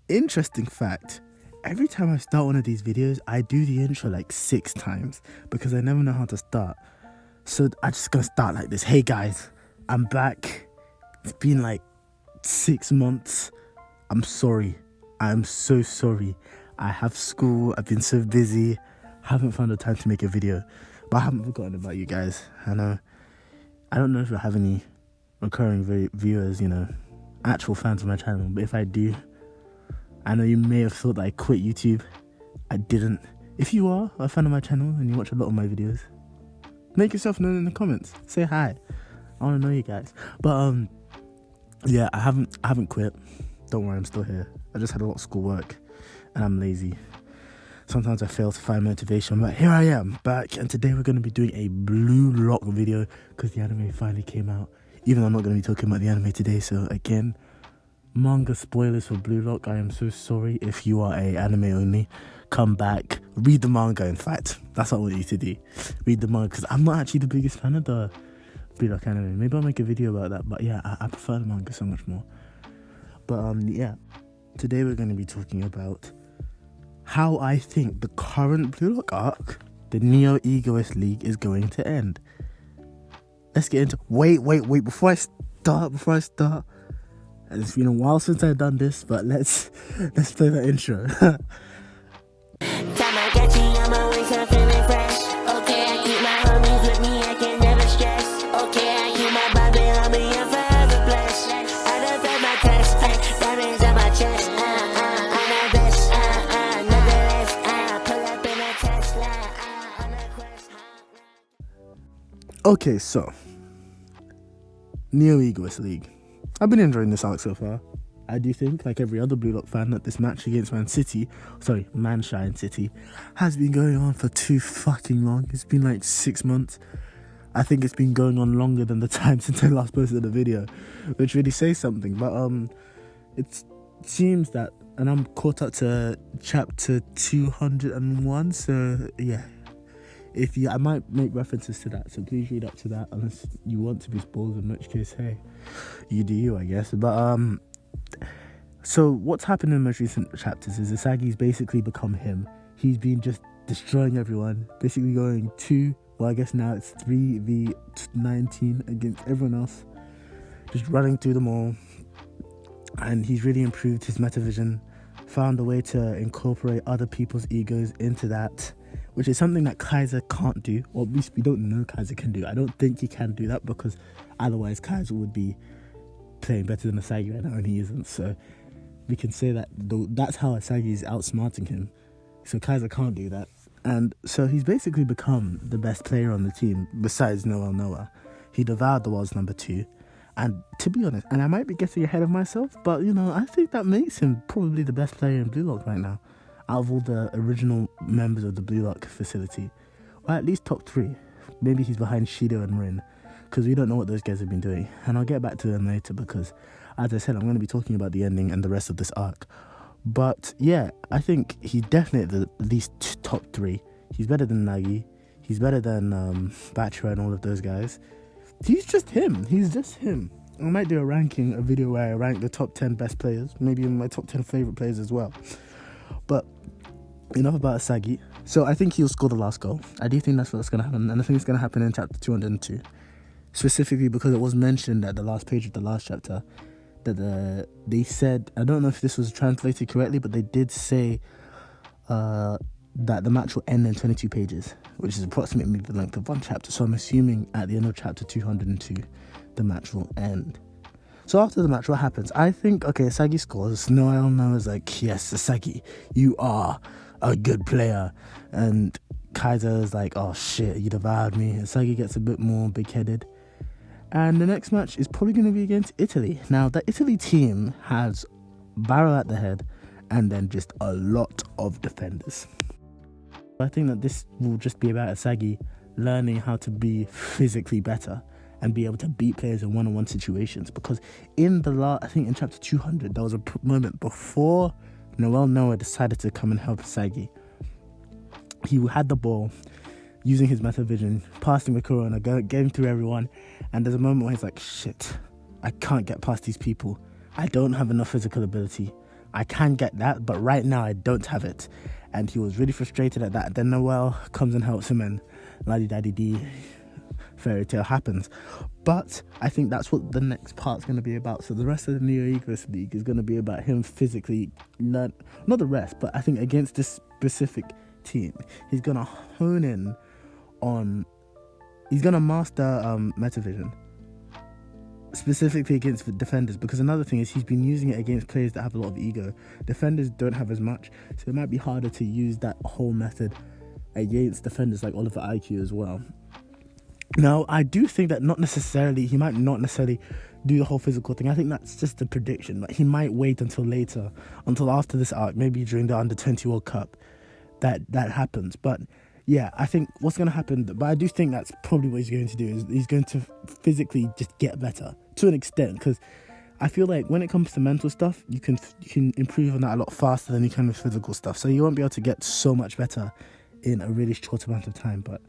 Interesting fact, every time I start one of these videos, I do the intro like 6 times because I never know how to start. So I'm just gonna start like this. Hey guys, I'm back. It's been like 6 months. I'm sorry. I'm so sorry. I have school. I've been so busy. Haven't found the time to make a video. But I haven't forgotten about you guys. I don't know if I have any recurring viewers, actual fans of my channel. But if I do, I know you may have thought that I quit YouTube. I didn't. If you are a fan of my channel and you watch a lot of my videos, make yourself known in the comments. Say hi. I want to know you guys. But yeah, I haven't quit. Don't worry, I'm still here. I just had a lot of schoolwork and I'm lazy. Sometimes I fail to find motivation, but here I am back, and today we're going to be doing a Blue Lock video because the anime finally came out. Even though I'm not going to be talking about the anime today, so again, manga spoilers for Blue Lock. I am so sorry. If you are a anime only, come back, read the manga. In fact, that's what I want you to do. Read the manga, because I'm not actually the biggest fan of the Blue Lock anime. Maybe I'll make a video about that, but yeah, I prefer the manga so much more. But yeah, today we're going to be talking about how I think the current Blue Lock arc, the Neo Egoist League, is going to end. Let's get into... Wait, before I start, and it's been a while since I've done this, but let's play the intro. Okay, so Neo Egoist League. I've been enjoying this arc so far. I do think, like every other Blue Lock fan, that this match against Manshine City, has been going on for too fucking long. It's been like 6 months. I think it's been going on longer than the time since I last posted a video, which really says something. But it seems that, and I'm caught up to chapter 201, so yeah. I might make references to that, so please read up to that unless you want to be spoiled, in which case, hey, you do you, I guess. But so what's happened in the most recent chapters is Isagi's basically become him. He's been just destroying everyone, basically going I guess now it's 3v19 against everyone else, just running through them all. And he's really improved his metavision, found a way to incorporate other people's egos into that, which is something that Kaiser can't do, or at least we don't know Kaiser can do. I don't think he can do that, because otherwise Kaiser would be playing better than Isagi right now, and he isn't. So we can say that that's how Isagi is outsmarting him. So Kaiser can't do that. And so he's basically become the best player on the team, besides Noah. He devoured the world's number 2. And to be honest, and I might be getting ahead of myself, but I think that makes him probably the best player in Blue Lock right now, out of all the original members of the Blue Lock facility, or at least top 3. Maybe he's behind Shido and Rin, because we don't know what those guys have been doing, and I'll get back to them later, because as I said, I'm going to be talking about the ending and the rest of this arc. But yeah, I think he's definitely at least top 3. He's better than Nagi, he's better than Bachira and all of those guys. He's just him. I might do a video where I rank the top 10 best players, maybe in my top 10 favorite players as well. But enough about Isagi. So I think he'll score the last goal. I do think that's what's going to happen, and I think it's going to happen in chapter 202. Specifically because it was mentioned at the last page of the last chapter that they said, I don't know if this was translated correctly, but they did say that the match will end in 22 pages, which is approximately the length of one chapter. So I'm assuming at the end of chapter 202, the match will end. So after the match, what happens? I think, Isagi scores. Noah is like, yes, Isagi, you are a good player. And Kaiser is like, oh shit, you devoured me. Isagi gets a bit more big-headed. And the next match is probably going to be against Italy. Now, the Italy team has Barrow at the head and then just a lot of defenders. I think that this will just be about Isagi learning how to be physically better and be able to beat players in one-on-one situations, because in in chapter 200 there was a moment before Noah decided to come and help Isagi. He had the ball, using his metavision, passing the corona, getting through everyone, and there's a moment where he's like, shit, I can't get past these people. I don't have enough physical ability. I can get that, but right now I don't have it. And he was really frustrated at that. Then Noel comes and helps him, and la-di-da-di-dee, fairy tale happens. But I think that's what the next part's going to be about. So the rest of the Neo Egoist League is going to be about him physically not the rest, but I think against this specific team, he's going to hone in on, he's going to master Metavision, specifically against the defenders, because another thing is he's been using it against players that have a lot of ego. Defenders don't have as much, so it might be harder to use that whole method against defenders like Oliver IQ as well. Now, I do think that he might not necessarily do the whole physical thing. I think that's just a prediction. Like, he might wait until after this arc, maybe during the Under-20 World Cup, that happens. But yeah, I think what's going to happen, but I do think that's probably what he's going to do, is he's going to physically just get better to an extent, because I feel like when it comes to mental stuff, you can improve on that a lot faster than you can with physical stuff. So you won't be able to get so much better in a really short amount of time, but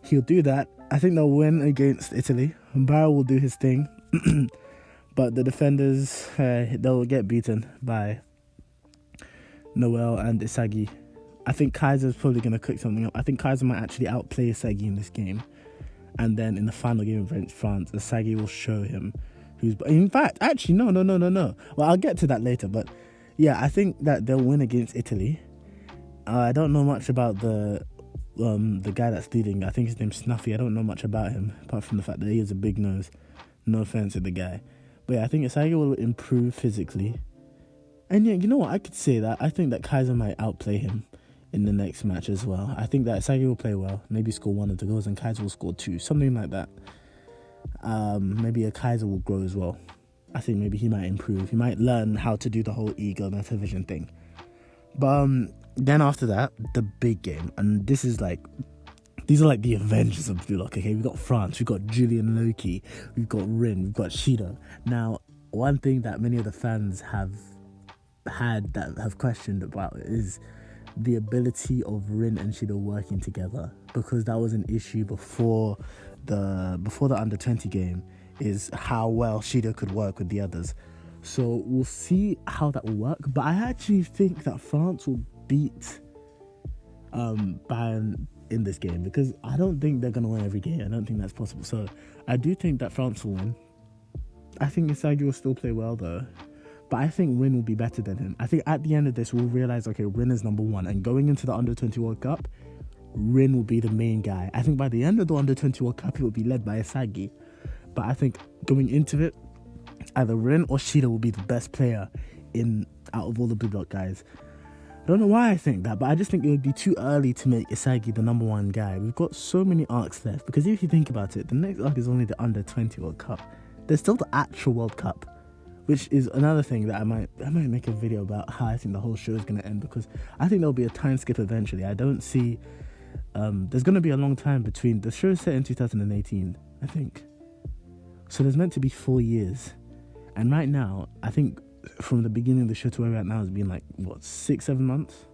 he'll do that. I think they'll win against Italy. Barrow will do his thing, but the defenders, they'll get beaten by Noel and Isagi. I think Kaiser's probably going to cook something up. I think Kaiser might actually outplay Isagi in this game. And then in the final game against France, Isagi will show him who's... In fact, actually, no. Well, I'll get to that later. But yeah, I think that they'll win against Italy. I don't know much about the guy that's leading. I think his name's Snuffy. I don't know much about him, apart from the fact that he has a big nose. No offense to the guy. But yeah, I think Isagi will improve physically. And yeah, you know what? I could say that. I think that Kaiser might outplay him in the next match as well. I think that Isagi will play well, maybe score 1 or 2 goals, and Kaiser will score 2, something like that. Maybe a Kaiser will grow as well. I think maybe he might improve. He might learn how to do the whole ego Metavision thing. But then after that, the big game, and these are like the Avengers of Blue Lock. Okay, we've got France, we've got Julian Loki, we've got Rin, we've got Shido. Now, one thing that many of the fans have questioned about is the ability of Rin and Shido working together, because that was an issue before the Under-20 game, is how well Shido could work with the others. So we'll see how that will work, but I actually think that France will beat Bayern in this game, because I don't think they're going to win every game. I don't think that's possible. So I do think that France will win. I think Isagi will still play well though, but I think Rin will be better than him. I think at the end of this, we'll realize, okay, Rin is number 1, and going into the Under-20 World Cup, Rin will be the main guy. I think by the end of the Under-20 World Cup, it will be led by Isagi. But I think going into it, either Rin or Shido will be the best player out of all the Blue Block guys. I don't know why I think that, but I just think it would be too early to make Isagi the number 1 guy. We've got so many arcs left, because if you think about it, the next arc is only the Under-20 World Cup. There's still the actual World Cup, which is another thing that I might make a video about, how I think the whole show is going to end, because I think there'll be a time skip eventually. I don't see... there's going to be a long time between... The show is set in 2018, I think. So there's meant to be 4 years. And right now, I think from the beginning of the show to where we're at now has been 6-7 months.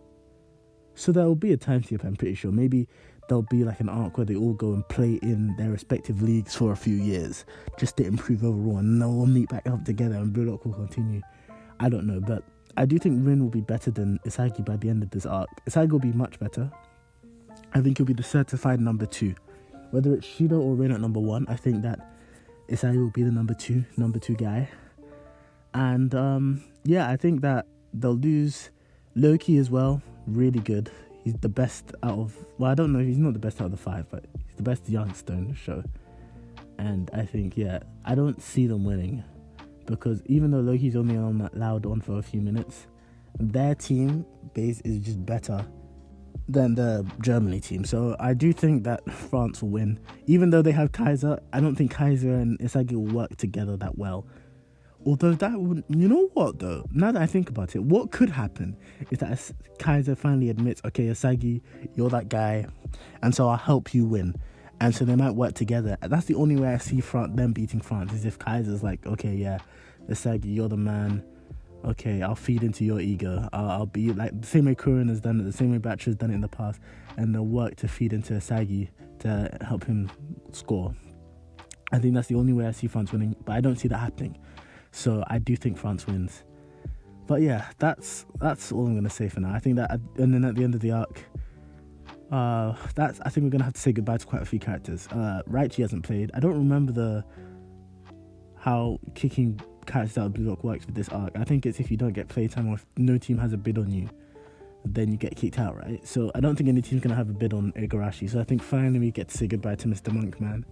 So there will be a time skip, I'm pretty sure. Maybe there'll be an arc where they all go and play in their respective leagues for a few years, just to improve overall, and they'll all meet back up together and Blue Lock will continue. I don't know, but I do think Rin will be better than Isagi by the end of this arc. Isagi will be much better. I think he'll be the certified number 2. Whether it's Shido or Rin at number 1, I think that Isagi will be the number two guy. And I think that they'll lose Loki as well. Really good. He's the best out of... Well, I don't know. He's not the best out of the 5, but he's the best youngster in the show. And I think, I don't see them winning. Because even though Loki's only allowed on for a few minutes, their team base is just better than the Germany team. So I do think that France will win. Even though they have Kaiser, I don't think Kaiser and Isagi will work together that well. Although that would... You know what, though? Now that I think about it, what could happen is that Kaiser finally admits, okay, Isagi, you're that guy, and so I'll help you win. And so they might work together. That's the only way I see them beating France, is if Kaiser's like, okay, yeah, Isagi, you're the man. Okay, I'll feed into your ego. I'll be like the same way Kurin has done it, the same way Batcher has done it in the past, and they'll work to feed into Isagi to help him score. I think that's the only way I see France winning, but I don't see that happening. So I do think France wins. But yeah, that's all I'm gonna say for now. I think that, and then at the end of the arc, I think we're gonna have to say goodbye to quite a few characters. Raichi hasn't played. I don't remember how kicking characters out of Blue Lock works with this arc. I think it's if you don't get playtime or if no team has a bid on you, then you get kicked out, right? So I don't think any team's gonna have a bid on Igarashi. So I think finally we get to say goodbye to Mr. Monk, man.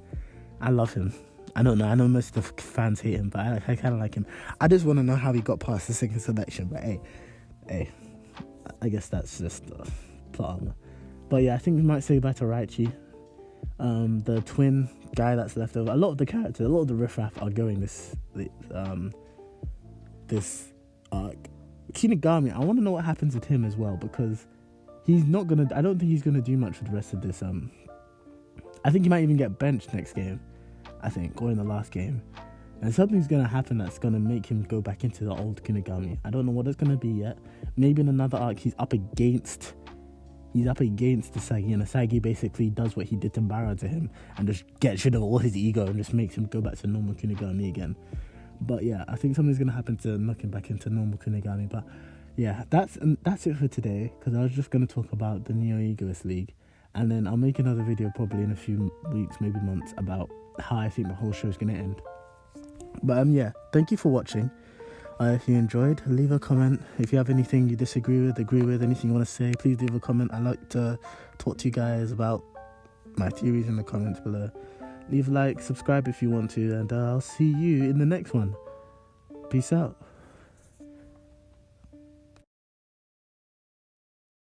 I love him. I don't know. I know most of the fans hate him, but I kind of like him. I just want to know how he got past the second selection. But hey, I guess that's just plot armor. But yeah, I think we might say goodbye to Raichi. The twin guy that's left over. A lot of the characters, a lot of the riffraff are going this arc. Kinigami, I want to know what happens with him as well, because he's not gonna. I don't think he's gonna do much for the rest of this. I think he might even get benched next game. I think, or in the last game, and something's gonna happen that's gonna make him go back into the old Kinigami. I don't know what it's gonna be yet. Maybe in another arc he's up against Isagi, and Isagi basically does what he did to Bara to him and just gets rid of all his ego and just makes him go back to normal Kunigami again. But yeah, I think something's gonna happen to knock him back into normal Kunigami. But yeah, that's it for today, because I was just gonna talk about the Neo Egoist League, and then I'll make another video probably in a few weeks, maybe months, about how I think the whole show is gonna end. But yeah, thank you for watching. If you enjoyed, leave a comment. If you have anything you disagree with, agree with, anything you want to say, please leave a comment. I like to talk to you guys about my theories in the comments below. Leave a like, subscribe if you want to, and I'll see you in the next one. Peace out.